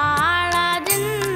ಪಾತಾಳದಿಂದ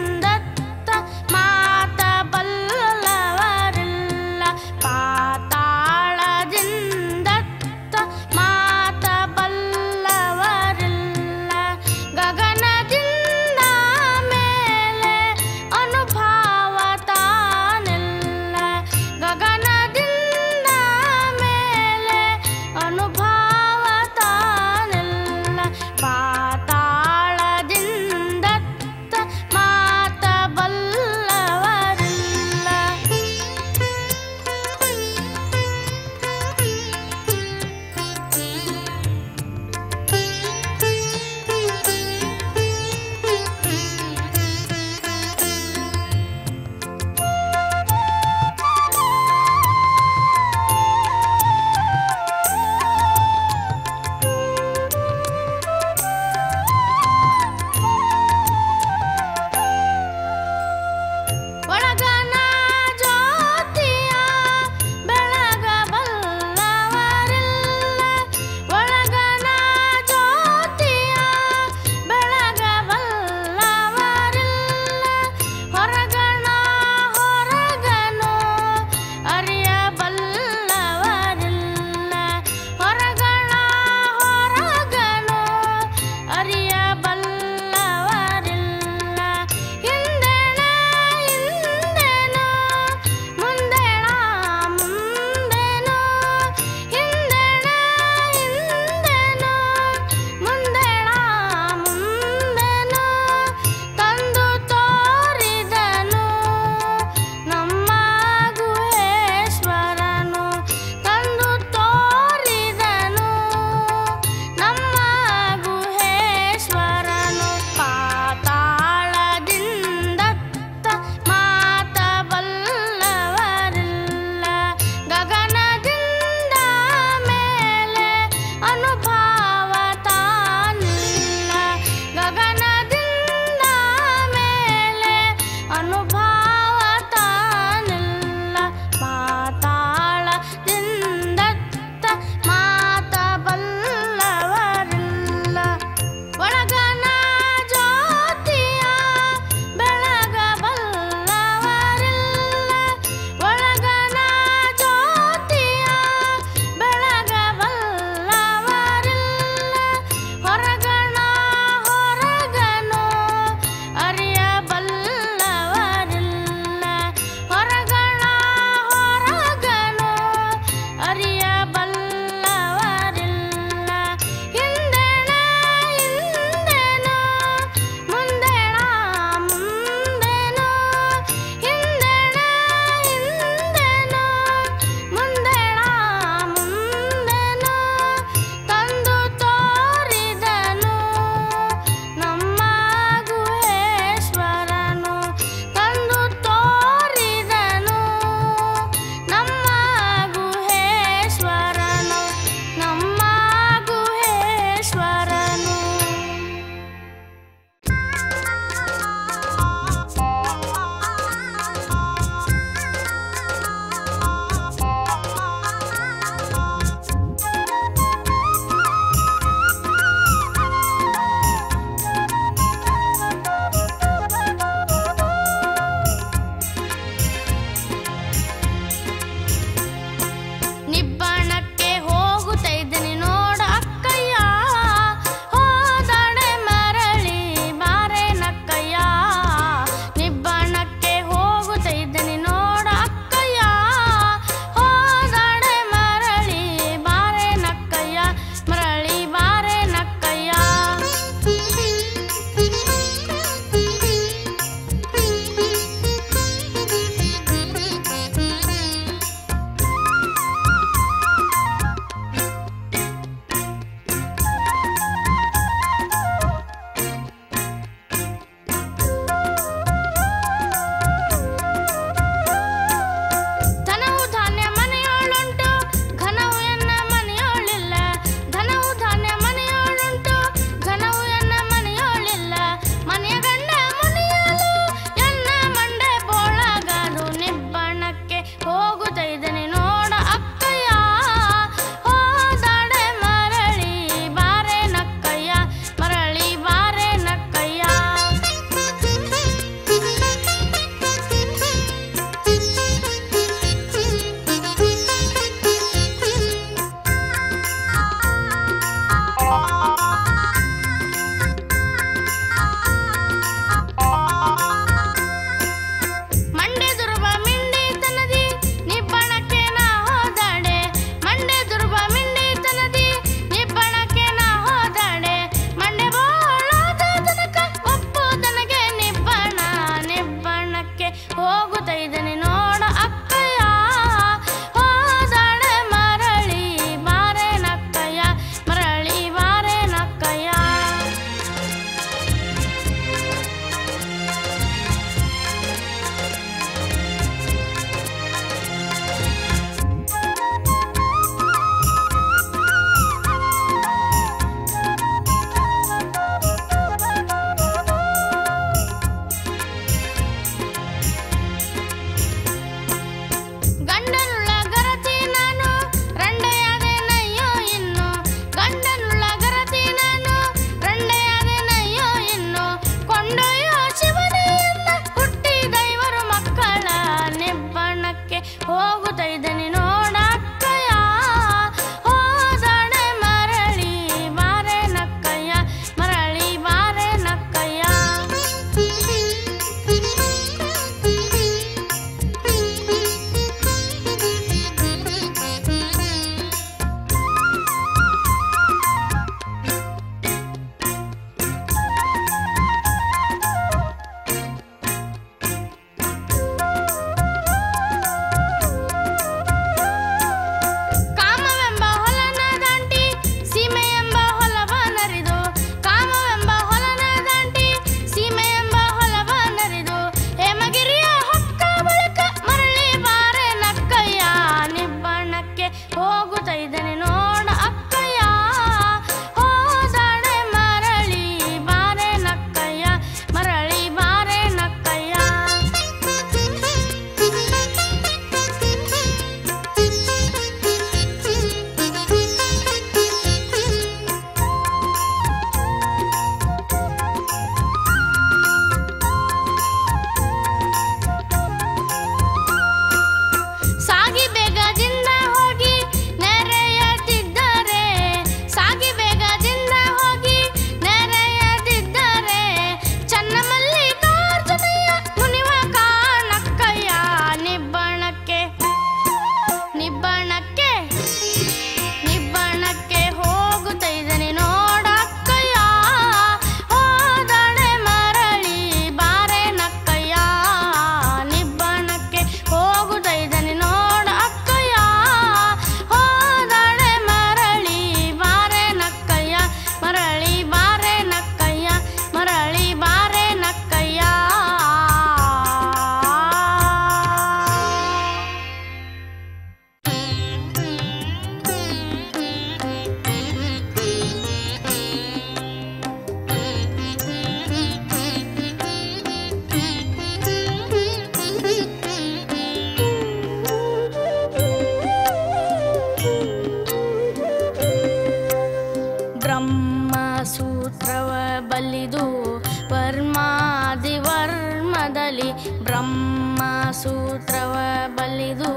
ಬ್ರಹ್ಮಸೂತ್ರವ ಬಲಿದು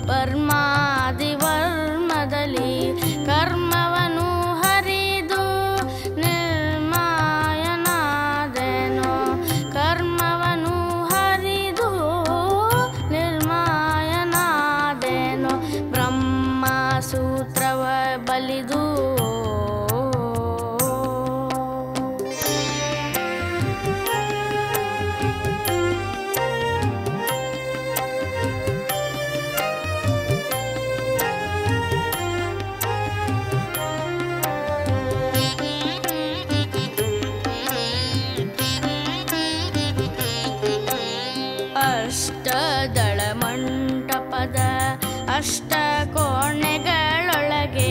ವರ್ಮಾದಿವರ್ಮದಲ್ಲಿ ಕರ್ಮವನು ಹರಿದು ನಿರ್ಮಾಯನಾದೆನೋ ಕರ್ಮವನು ಹರಿದು ನಿರ್ಮಾಯನಾದೆನೋ ಬ್ರಹ್ಮಸೂತ್ರವ ಬಲಿದು ಅಷ್ಟದಳ ಮಂಟಪದ ಅಷ್ಟಕೋಣೆಗಳೊಳಗೆ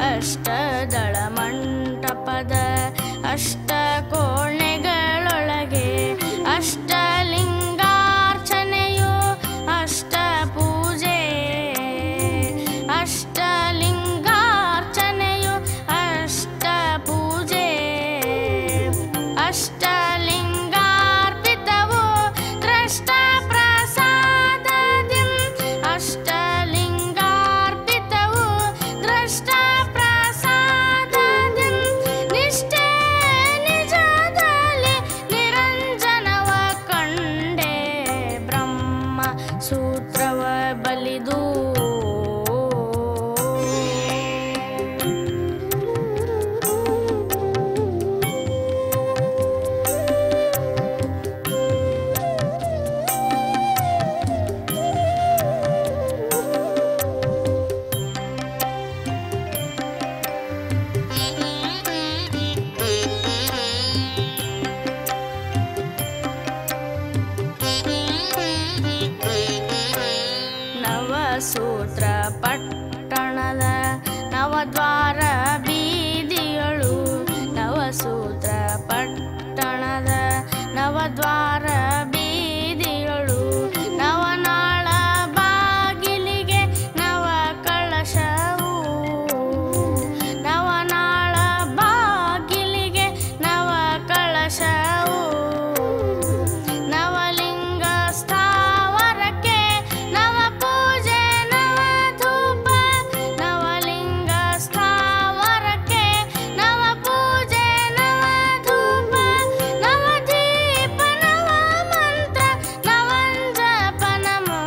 ಅಷ್ಟದಳ ಮಂಟಪದ ಅಷ್ಟಕೋಣೆಗಳೊಳಗೆ ಅಷ್ಟಲಿಂಗಾರ್ಚನೆಯು ಅಷ್ಟಪೂಜೆ ಅಷ್ಟಲಿಂಗಾರ್ಚನೆಯು ಅಷ್ಟಪೂಜೆ ಅಷ್ಟಲಿಂಗಾರ್ಪಿತವು ದ್ರಷ್ಟ ಅಷ್ಟಲಿಂಗಾರ್ಪಿತವು ದ್ರಷ್ಟ ಪ್ರಸಾದದಿ ನಿಷ್ಠೆ ನಿಜದಲ್ಲಿ ನಿರಂಜನವ ಕಂಡೆ ಬ್ರಹ್ಮ ಸೂತ್ರವ ಬಲಿದು ನವಸೂತ್ರ ಪಟ್ಟಣದ ನವದ್ವಾರ ಬೀದಿಗಳು ನವಸೂತ್ರ ಪಟ್ಟಣದ ನವದ್ವಾರ ಬೀದಿಗಳು ನವನಾಳ ಬಾಗಿಲಿಗೆ ನವ ಕಳಶವು ನವನಾಳ ಬಾಗಿಲಿಗೆ ನವ ಕಳಶವು ನವಲಿಂಗ ಸ್ಥಾವರಕ್ಕೆ ನವ ಪೂಜೆ ನವ ಧೂಪ ನವಲಿಂಗ ಸ್ಥಾವರಕ್ಕೆ ನವ ಪೂಜೆ ನವ ಧೂಪ ನವ ದೀಪ ನವ ಮಂತ್ರ ನವಂಜಪ ನಮೋ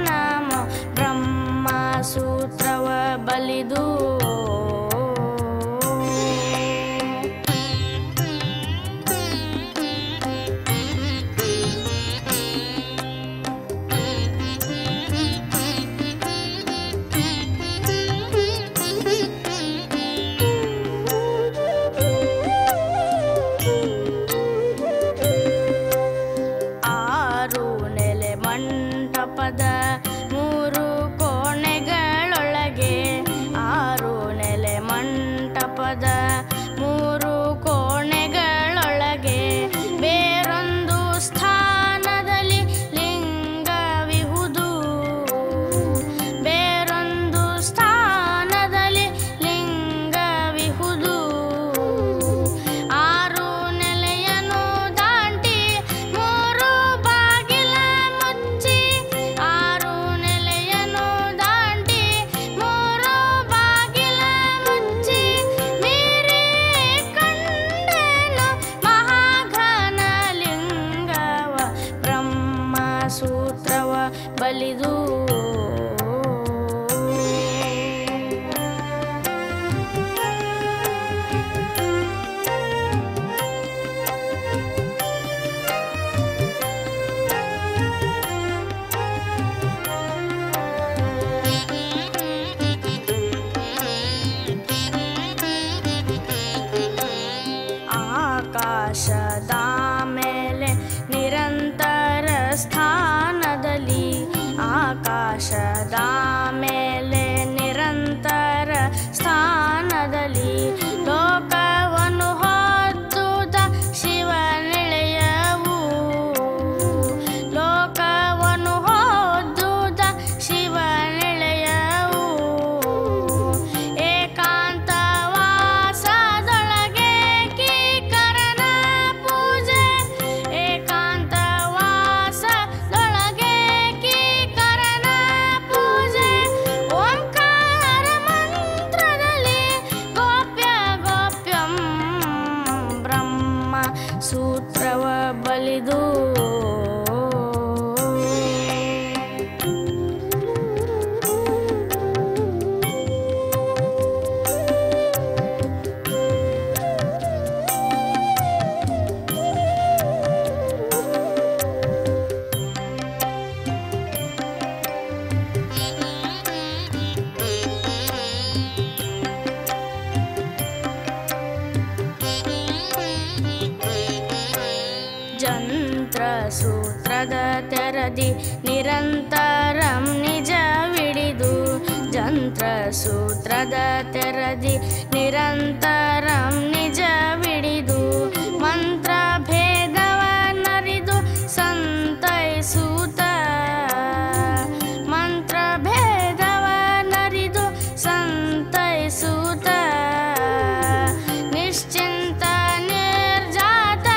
ನಮೋ ಬ್ರಹ್ಮ ಸೂತ್ರವ ಬಲಿದು ಆರು ನೆಲೆ ಮಂಟಪದ ಮೂರು ಕೋಣೆಗಳೊಳಗೆ ಆರು ನೆಲೆ ಮಂಟಪದ ಮೂರು ಕೋಣೆಗಳೊಳಗೆ ಬೇರೊಂದು ಸ್ಥಾನದಲ್ಲಿ ಲಿಂಗವಿಹುದು ಬೇರೊಂದು ಸ್ಥಾನದಲ್ಲಿ ಲಿಂಗವಿಹುದು ಆರು ನೆಲೆಯನ್ನು ದಾಟಿ ಮೂರು ಬಾಗಿಲ ಮುಚ್ಚಿ ಆರು ನೆಲೆಯನ್ನು ದಾಟಿ ಮೂರು ಬಾಗಿಲ ಮುಚ್ಚಿ ಮೀರಿ ಕಂಡೆನು ಮಹಾಘನ ಲಿಂಗವ ಬ್ರಹ್ಮ ಸೂತ್ರವ ಬಲಿದು ಆಕಾಶದ ಮೇಲೆ ನಿರಂತರ ಸ್ಥಾನದಲ್ಲಿ ಆಕಾಶದ ಮೇಲೆ ನಿರಂತರ ಸ್ಥಾನದಲ್ಲಿ ಲೋಕವನ್ನು ಹೊದ್ದುದ ಶಿವನಿಳೆಯವು ಲೋಕವನ್ನು ಹೊದ್ದುದ ಶಿವನಿಳೆಯವು ಏಕಾಂತವಾಸದೊಳಗೆ ಕೀಕರನ ಪೂಜೆ ಏಕಾಂತವಾಸದೊಳಗೆ ಬಲಿದು ಜಂತ್ರಸೂತ್ರದ ತೆರದಿ ನಿರಂತರಂ ನಿಜವಿಡಿದು ಜಂತ್ರಸೂತ್ರದ ತೆರದಿ ನಿರಂತರಂ ನಿಜವಿಡಿದು ಮಂತ್ರ ಭೇದವನ್ನರಿದು ಸಂತೈಸೂತ ಮಂತ್ರ ಭೇದವನ್ನರಿದು ಸಂತೈಸೂತ ನಿಶ್ಚಿಂತ ನಿರ್ಜಾತ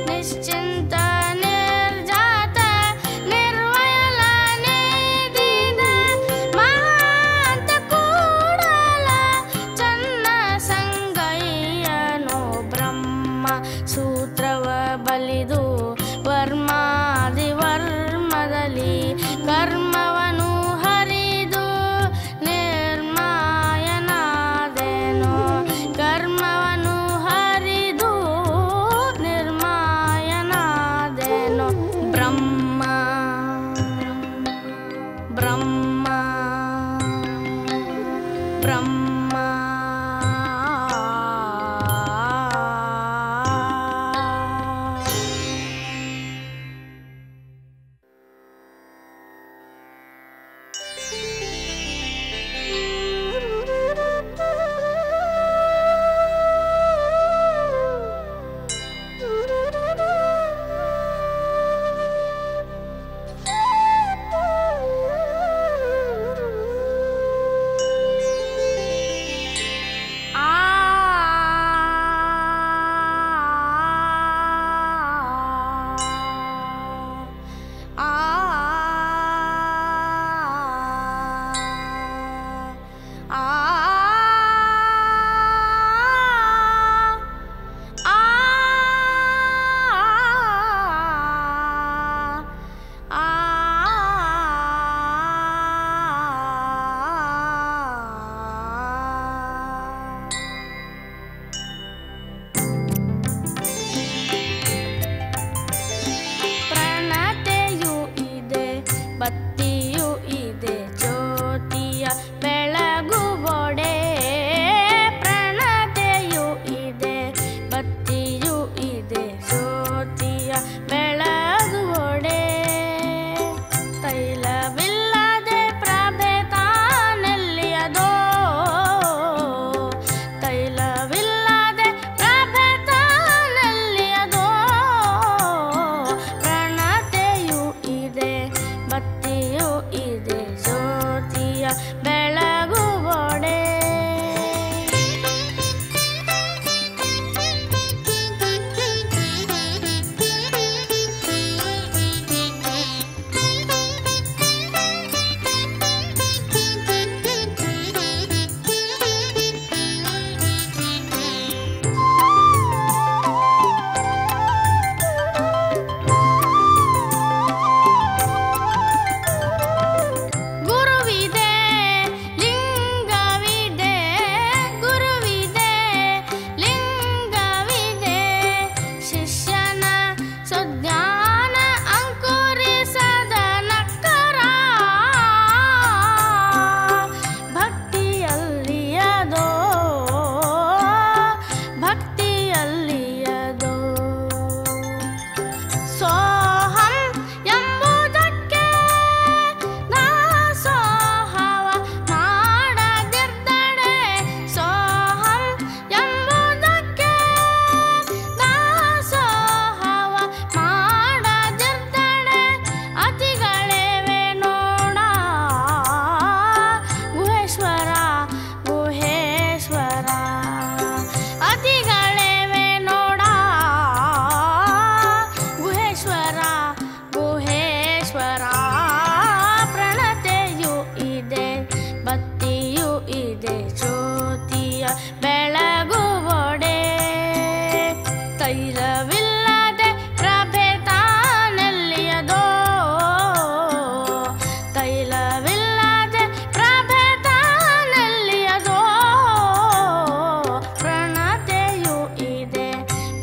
ನಿಶ್ಚಿಂತ ನಿರ್ಜಾತ ನಿರ್ವಯಲನೇದಿದ ಮಹಾಂತ ಕೂಡಲ ಚನ್ನ ಸಂಗಯ್ಯನೋ ಬ್ರಹ್ಮ ಸೂತ್ರವ ಬಲಿದು ವರ್ಮಾದಿ ವರ್ಮದಲ್ಲಿ ಕರ್ಮವನು ಹರಿದು ನಿರ್ಮಾಯನಾದೆನೋ ಕರ್ಮವನು ಹರಿದು ನಿರ್ಮಾಯನಾದೆನೋ ಬ್ರಹ್ಮ ಬ್ರಹ್ಮ ಬ್ರಹ್ಮ ತೈಲವಿಲ್ಲದೆ ಪ್ರಭೆ ತಾನೆಲ್ಲಿಯದೋ ತೈಲವಿಲ್ಲದೆ ಪ್ರಭೆ ತಾನೆಲ್ಲಿಯದೋ ಪ್ರಣತೆಯೂ ಇದೆ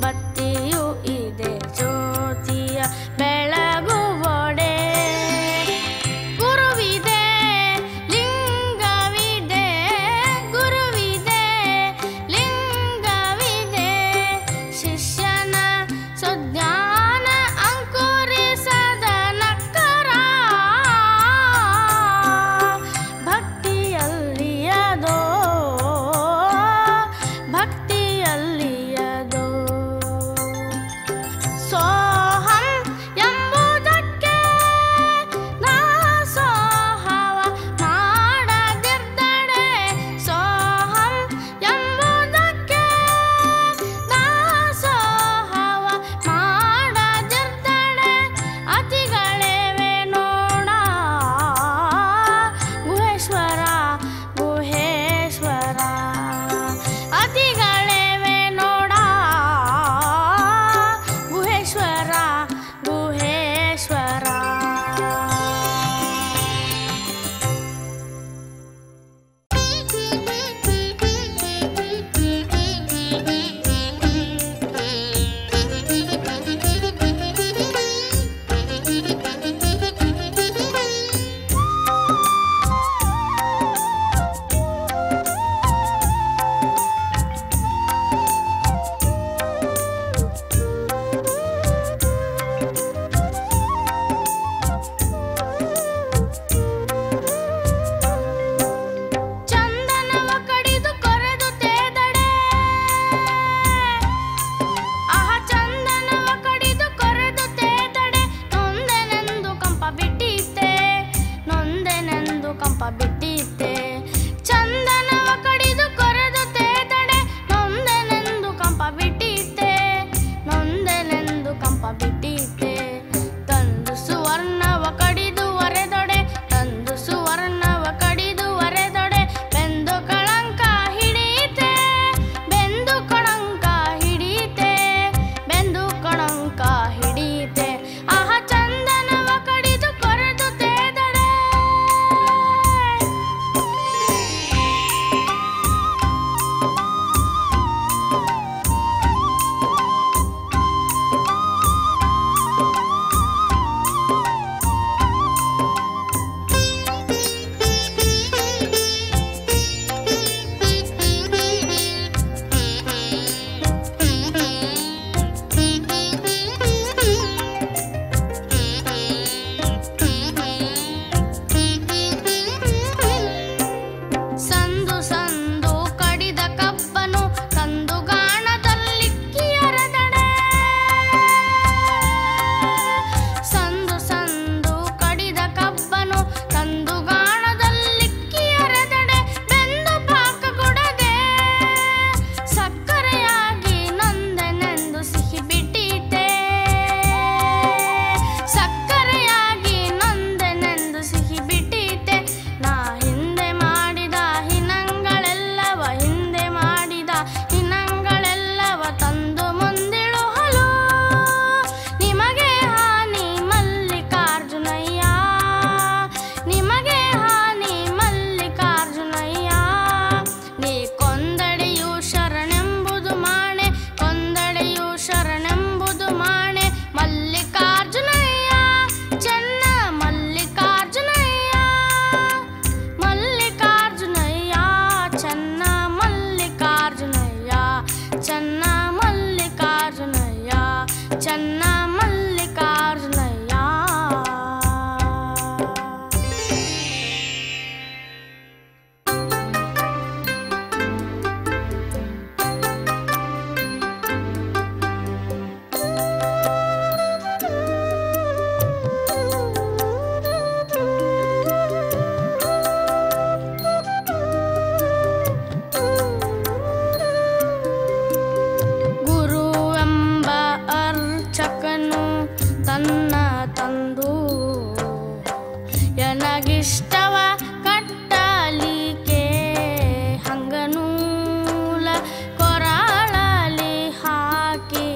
ಬತ್ತಿಯೂ ಇದೆ ಜ್ಯೋತಿಯ ಬೆಳಗುವೊಡೆ ಗುರುವಿದೆ ಲಿಂಗವಿದೆ ಗುರುವಿದೆ ಲಿಂಗವಿದೆ ಶಿಷ್ಯನ ಸುಜ್ಞಾನ ಅಂಕುರಿಸದ ನಕ್ಕರ ಭಕ್ತಿಯಲ್ಲಿಯದೋ ಭಕ್ತಿಯಲ್ಲಿಯದೋ ಸೋಹಂ ಎಂಬುದಕ್ಕೆ ನಾ ಸೋಹವ ಮಾಡದಿರ್ದಡೆ ಸೋಹಂ ಎಂಬುದಕ್ಕೆ ನಾ ಸೋಹವ ಮಾಡದಿರ್ದಡೆ ಅತಿಗಳೇವೆ ನೋಡ ಗುಹೇಶ್ವರ ಗುಹೇಶ್ವರ ಅತಿಗಳೇವೆ ನೋಡ ಗುಹೇಶ್ವರ ಗುಹೇಶ್ವರ ಚಂದನವ ಕಡಿದು ಕೊರೆದು ತೇದಡೆ ಆಹ ಚಂದನವ ಕಡಿದು ಕೊರೆದು ತೇದಡೆ ನೊಂದೆನೆಂದು ಕಂಪ ಬಿಟ್ಟಿತ್ತೆ ನೊಂದೆನೆಂದು ಕಂಪ ಬಿಟ್ಟಿತ್ತೆ ಚಂದನವ ಕಡಿದು ಕೊರೆದು ತೇದಡೆ ನೊಂದೆನೆಂದು ಕಂಪ ಬಿಟ್ಟಿತ್ತೆ ನೊಂದೆನೆಂದು ಕಂಪ ಬಿಟ್ಟಿತ್ತೆ ತಂದು ಸುವರ್ಣವ ಕಡಿದು ಒರೆದೊಡೆ ತಂದು ಸುವರ್ಣವ ಕಡಿದು ಒರೆದೊಡೆ ಬೆಂದು ಕಳಂಕ ಹಿಡಿಯಿತೆ ಬೆಂದು ಕಳಂಕ ಹಿಡಿಯಿತೆ ಬೆಂದು ಕಳಂಕ ಹಿಡಿಯಿತೆ ಆಹ ಚಂದನವ ಕಡಿದು ಕೊರೆದು ತೇದಡೆ ಸಂದು ಸಂದು ಕಡಿದ ಕಬ್ಬನು ತಂದು ಗಾಣದಲ್ಲಿಕ್ಕಿಯರದಡೆ ಸಂದು ಸಂದು ಕಡಿದ ಕಬ್ಬನು ತಂದು ಗಾಣದಲ್ಲಿಕ್ಕಿಯರದಡೆ ಬೆಂದು ಪಾಕ ಕೊಡದೆ ಸಕ್ಕರೆಯಾಗಿ ನೊಂದೆನೆಂದು ಸಿಹಿ ಬಿಟ್ಟಿತೆ ಸಕ್ಕರೆಯಾಗಿ ನೊಂದೆನೆಂದು ಸಿಹಿ ಬಿಟ್ಟಿತೆ ನಾ ಹಿಂದೆ ಮಾಡಿದ ಹಿನಂಗಳೆಲ್ಲವ ಹಿಂದೆ ಮಾಡಿದ ಹಿನಂಗಳೆಲ್ಲವ ತಂದು ಮುಂದಿಳುಹಲು ನಿಮಗೆ ಹಾನಿ ಮಲ್ಲಿಕಾರ್ಜುನಯ್ಯ ನಿಮಗೆ ಹಾನಿ ಮಲ್ಲಿಕಾರ್ಜುನಯ್ಯ ನೀ ಕೊಂದಡೆಯು ಶರಣೆಂಬುದು ಮಾಣೆ ಕೊಂದಡೆಯು ಶರಣೆಂಬುದು ಮಾಣೆ ಮಲ್ಲಿಕಾರ್ಜುನಯ್ಯ ಚೆನ್ನ ಮಲ್ಲಿಕಾರ್ಜುನಯ್ಯ ಮಲ್ಲಿಕಾರ್ಜುನಯ್ಯ ಚೆನ್ನ ಮಲ್ಲಿಕಾರ್ಜುನಯ್ಯ ಚೆನ್ನ ಮಲ್ಲಿಕಾರ್ಜುನಯ್ಯ ಚೆನ್ನ ಮಲ್ಲಿಕಾರ್ಜುನಯ್ಯ ಗುರುವೆಂಬ ಅರ್ಚಕನು ತನ್ನ ತಂದು ಎನಗಿಷ್ಟವ ಕಟ್ಟಲಿಕೆ ಹಂಗನೂಲ ಕೊರಾಳಲಿ ಹಾಕಿ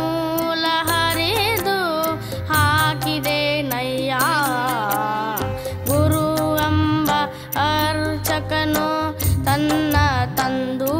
ಮೂಲ ಹರಿದು ಹಾಕಿದೆ ನಯ್ಯ. ಗುರು ಎಂಬ ಅರ್ಚಕನು ತನ್ನ ತಂದು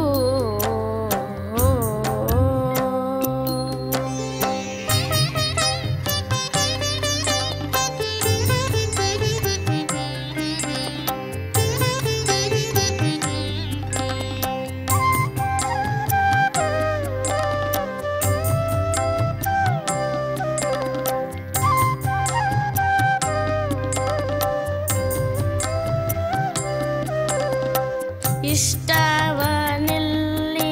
ಇಷ್ಟವನಿಲ್ಲಿ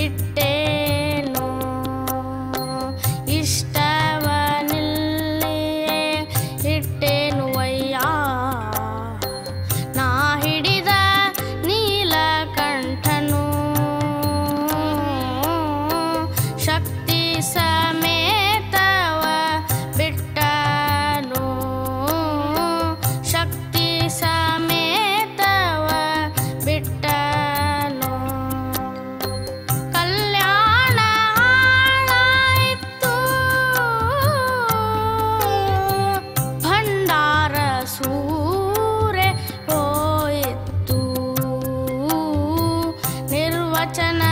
ಇಟ್ಟೇನು, ಇಷ್ಟವನಿಲ್ಲಿ ಇಟ್ಟೇನು ಅಯ್ಯ. ನಾ ಹಿಡಿದ ನೀಲಕಂಠನು ಶಕ್ತಿ ಸಮೇತವ ಬಿಟ್ಟನು, ಶಕ್ತಿ ಸಮೇತವ ಬಿಟ್ಟನು. ಕಲ್ಯಾಣ ಹಾಳಾಯಿತು, ಭಂಡಾರ ಸೂರೆ ಹೋಯಿತು, ನಿರ್ವಚನವಾಯಿತು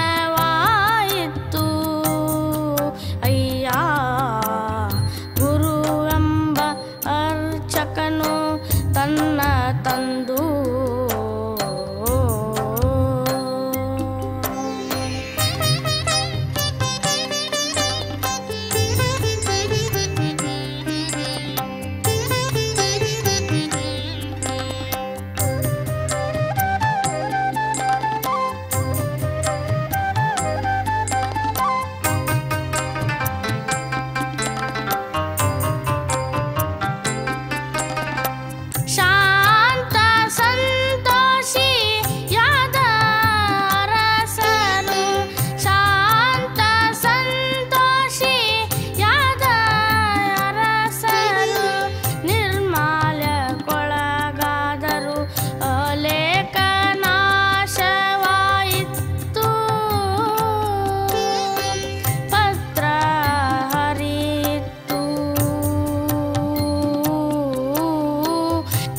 ಅಯ್ಯ. ಗುರು ಎಂಬ ಅರ್ಚಕನು ತನ್ನ ತಂದು ಶಾಂತ ಸಂತೋಷಿ ಯಾದ ಅರಸನು, ಶಾಂತ ಸಂತೋಷಿ ಯಾದ ಅರಸನು ನಿರ್ಮಾಲ್ಯಕ್ಕೊಳಗಾದರು, ಅಲೇಖ ನಾಶವಾಯಿತು, ಪತ್ರ ಹರಿಯಿತು,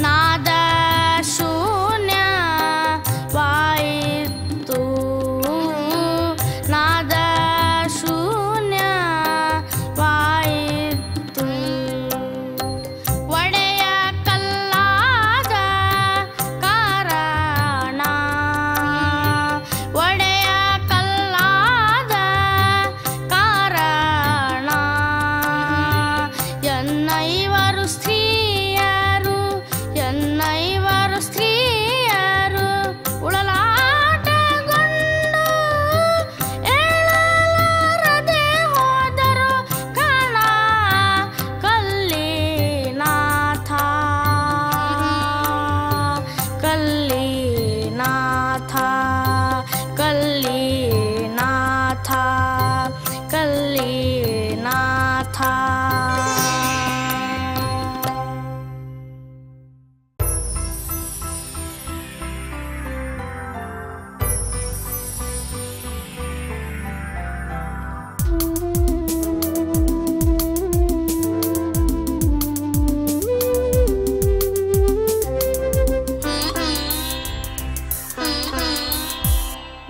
ನಾದ ಶೂನ್ಯವಾಯಿತು, ನಾದ ಶೂನ್ಯವಾಯಿತು. ಒಡೆಯ ಕಲ್ಲಾದ ಕಾರಣ, ಒಡೆಯ ಕಲ್ಲಾದ ಕಾರಣ, ಎನ್ನೈವರು ಸ್ತ್ರೀಯರು, ಎನ್ನೈವರು ಸ್ತ್ರೀಯರು ಉಳಲಾಟಗೊಂಡು ಏಳಲಾರದೆ ಹೋದರು ಕಾಣ. ಕಲ್ಲಿನಾಥ, ಕಲ್ಲಿನಾಥ, ಕಲ್ಲಿನಾಥ, ಕಲ್ಲಿನಾಥ.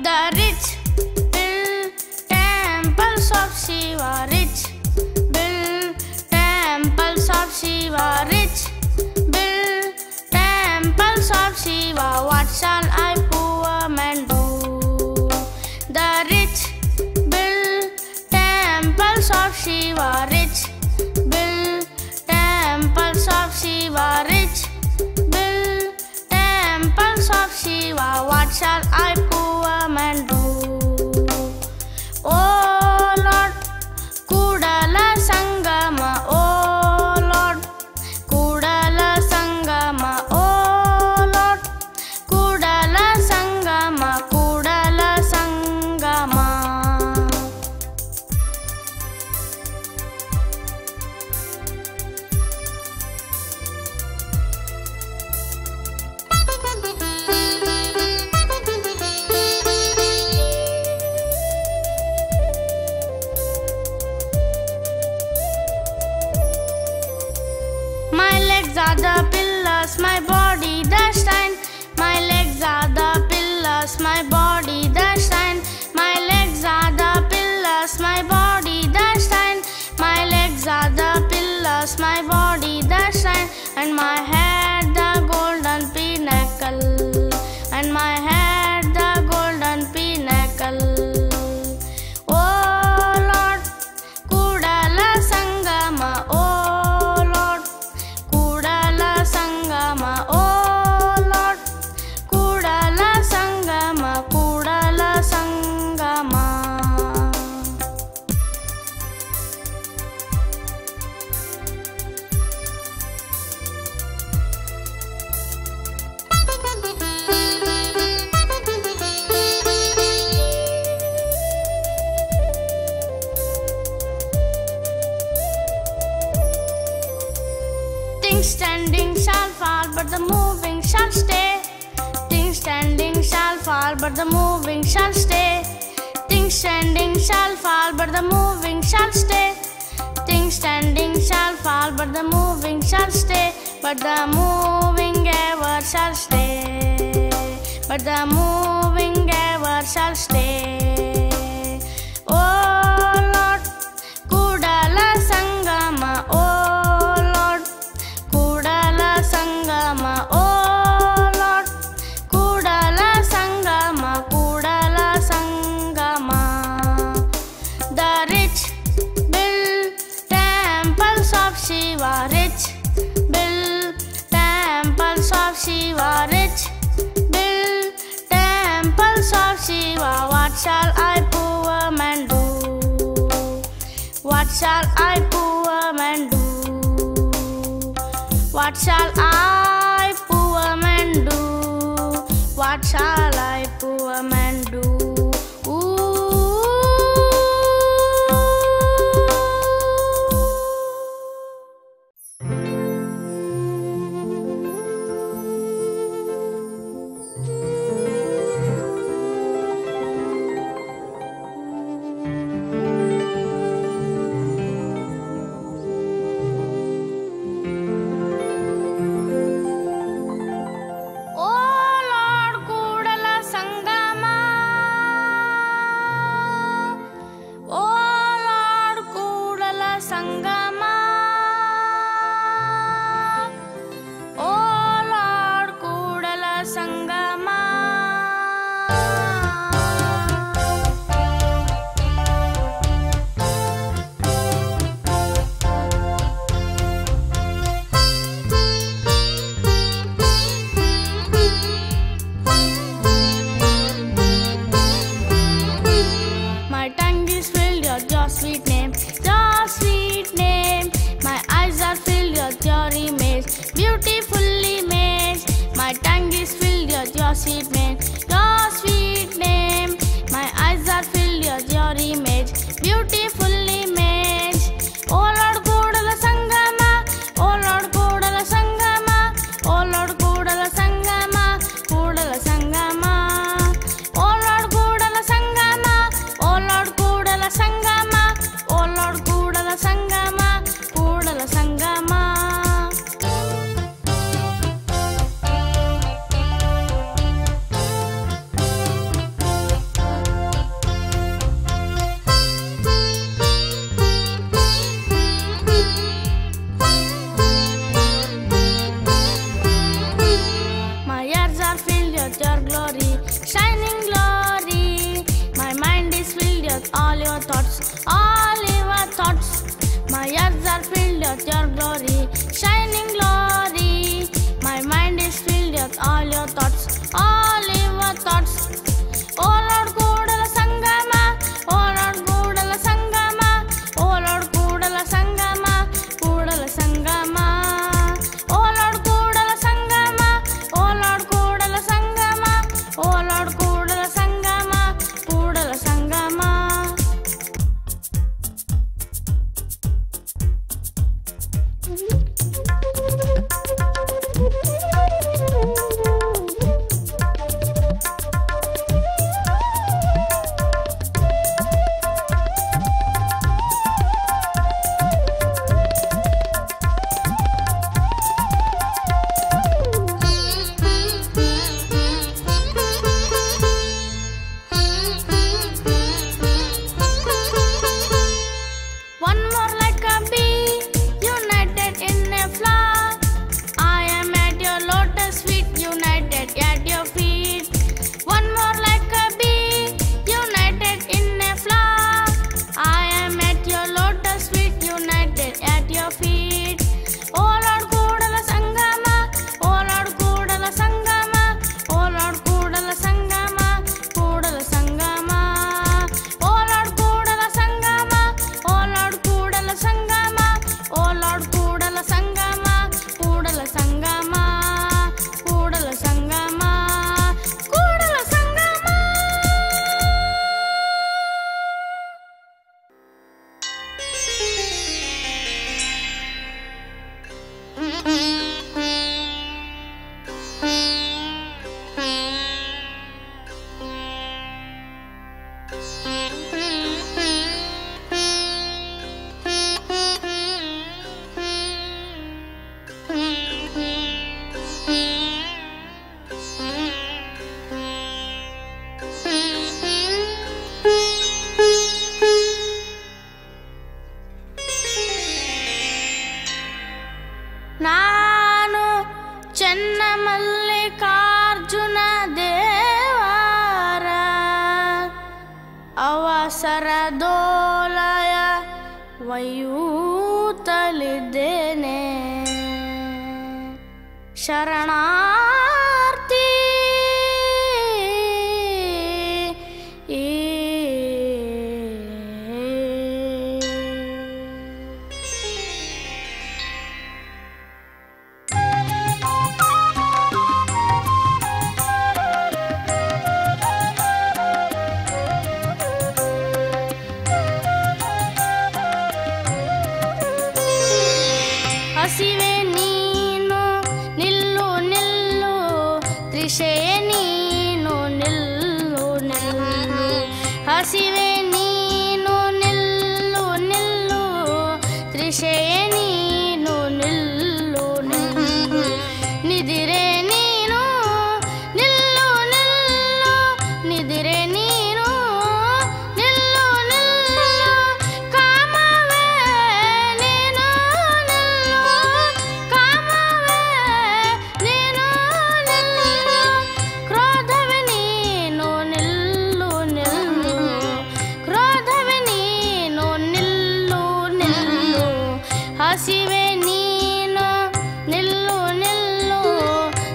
The rich build temples of Shiva, rich build temples of Shiva, rich build temples of Shiva. What shall I poor man do? The rich build temples of Shiva, rich build temples of Shiva, rich build temples of Shiva. What shall I poor man do? Oh Lord, Kudala Sangama, oh Lord, Kudala Sangama, oh Lord, Kudala Sangama, Kudala Sangama. are the pillars, my body the shine. My legs are the pillars, my body the shine. My legs are the pillars, my body the shine. My legs are the pillars, my body the shine. And my head the golden pinnacle. And my head the golden pinnacle. Oh Lord, Kudala Sangama. Oh Lord, Kudala Sangama. Oh Lord, Kudala Sangama. Kudala Sangama. Things standing shall fall, but the moving shall stay. Things standing shall fall, but the moving shall stay. Things standing shall fall, but the moving shall stay. Things standing shall fall, but the moving shall stay. But the moving ever shall stay. But the moving ever shall stay. Oh Lord, Kudala Sangama. Oh Lord, Kudala Sangama. Oh Lord, Kudala Sangama. Kudala Sangama. The rich build temples of Shiva. Rich build temples of Shiva. Rich build temples of Shiva. What shall I poor man do? What shall I poor man do? What shall I poor man do? What shall I poor man do? Sweet name, your sweet name. My eyes are filled with your image, beautiful image. Oh Lord, Kudala Sangama. Oh Lord, Kudala Sangama. Oh Lord, Kudala Sangama. Kudala Sangama. Oh Lord, Kudala Sangama. Oh Lord, Kudala Sangama. Oh Lord, Kudala Sangama. Kudala Sangama. Your glory, shining glory. My mind is filled with all your thoughts, all your thoughts. My ears are filled with your glory, shining glory. My mind is filled with all your thoughts, all your thoughts. Oh Lord, Kudala Sangama. Oh Lord, Kudala Sangama. Oh Lord, Kudala Sangama. Kudala Sangama. Oh Lord, Kudala Sangama. Oh Lord, Kudala Sangama. Oh Lord, Kudala Sangama. Kudala Sangama. ಒಯ್ಯುತ್ತಲಿದ್ದೇನೆ ಶರಣಾರ್ಥಿ ಹಸಿವೆ ನೀನು ನಿಲ್ಲು ನಿಲ್ಲು ತ್ರಿಷೆಯೇ ನೀನು ನಿಲ್ಲು ನಿಲ್ಲು ಹಸಿವೆ ನೀನು ನಿಲ್ಲು ನಿಲ್ಲು ತ್ರಿಷೆಯೇ ನೀನು ನಿಲ್ಲು ನಿಲ್ಲು ನಿದಿರೆ ನೀನು ನಿಲ್ಲು ನಿಲ್ಲು ನಿದಿರೆ ನೀನು ನಿಲ್ಲು ನಿಲ್ಲು ಕಾಮವೇ ನೀನು ನಿಲ್ಲು ಕಾಮವೇ ನೀನು ನಿಲ್ಲು ಕ್ರೋಧವೇ ನೀನು ನಿಲ್ಲು ನಿಲ್ಲು ಕ್ರೋಧವೇ ನೀನು ನಿಲ್ಲು ನಿಲ್ಲು ಹಸಿವೆ ನೀನು ನಿಲ್ಲು ನಿಲ್ಲು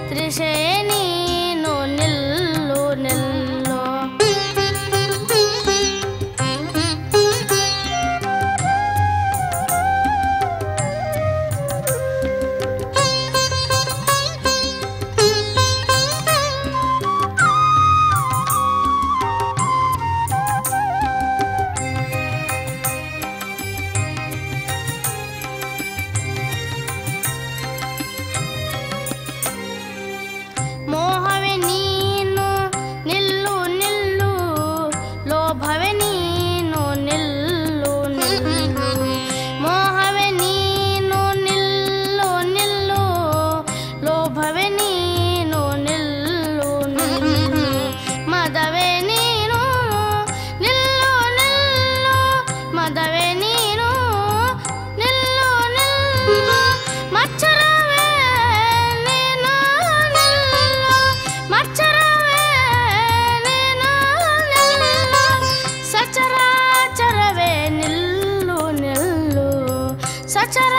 ತ್ರಿಷೆಯೇ ನೀನು ನಿಲ್ಲು ನಿಲ್ಲು ಮೋಹವೇ ನೀನು ನಿಲ್ಲು ನಿಲ್ಲು ಲೋಭವೇ ನೀನು ನಿಲ್ಲು ನಿಲ್ಲು ಮೋಹವೇ ನೀನು ನಿಲ್ಲು ನಿಲ್ಲು ಲೋಭವೇ ನೀನು ನಿಲ್ಲು ನಿಲ್ಲು ಮದವೇ ನೀನು ನಿಲ್ಲು ನಿಲ್ಲು ಮದವೇ ನೀನು ನಿಲ್ಲು ನಿಲ್ಲು ಮಚ್ಚರವೇ ನೀನು ನಿಲ್ಲು ಮಚ್ಚರವೇ ನೀನು ನಿಲ್ಲು ಸಚರಾಚರವೇ ನಿಲ್ಲು ನಿಲ್ಲು ಸಚರ